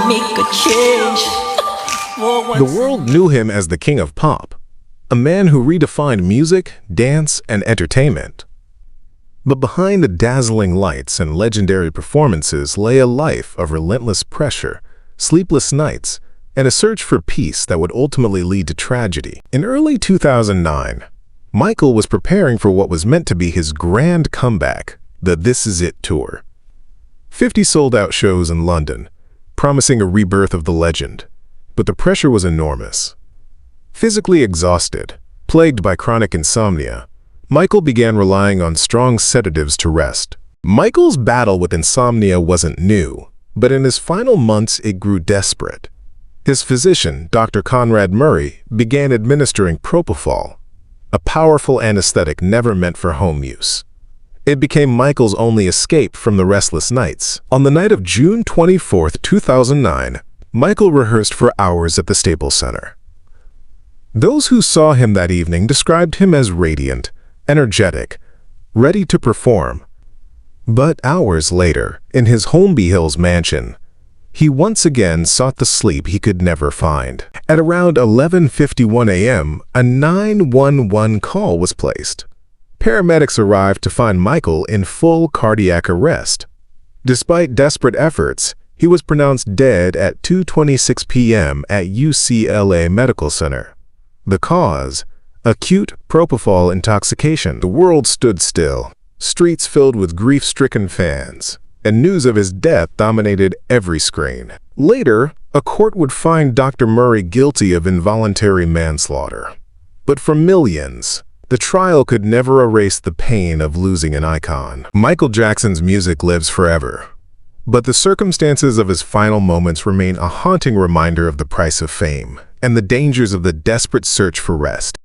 make a change. The world knew him as the King of Pop, a man who redefined music, dance, and entertainment. But behind the dazzling lights and legendary performances lay a life of relentless pressure, sleepless nights, and a search for peace that would ultimately lead to tragedy. In early 2009, Michael was preparing for what was meant to be his grand comeback, the This Is It tour. 50 sold-out shows in London, promising a rebirth of the legend. But the pressure was enormous. Physically exhausted, plagued by chronic insomnia, Michael began relying on strong sedatives to rest. Michael's battle with insomnia wasn't new, but in his final months it grew desperate. His physician, Dr. Conrad Murray, began administering Propofol, a powerful anesthetic never meant for home use. It became Michael's only escape from the restless nights. On the night of June 24, 2009, Michael rehearsed for hours at the Staples Center. Those who saw him that evening described him as radiant, energetic, ready to perform. But hours later, in his Holmby Hills mansion, he once again sought the sleep he could never find. At around 11:51 a.m., a 911 call was placed. Paramedics arrived to find Michael in full cardiac arrest. Despite desperate efforts, he was pronounced dead at 2:26 p.m. at UCLA Medical Center. The cause? Acute propofol intoxication. The world stood still, streets filled with grief-stricken fans, and news of his death dominated every screen. Later, a court would find Dr. Murray guilty of involuntary manslaughter. But for millions, the trial could never erase the pain of losing an icon. Michael Jackson's music lives forever, but the circumstances of his final moments remain a haunting reminder of the price of fame and the dangers of the desperate search for rest.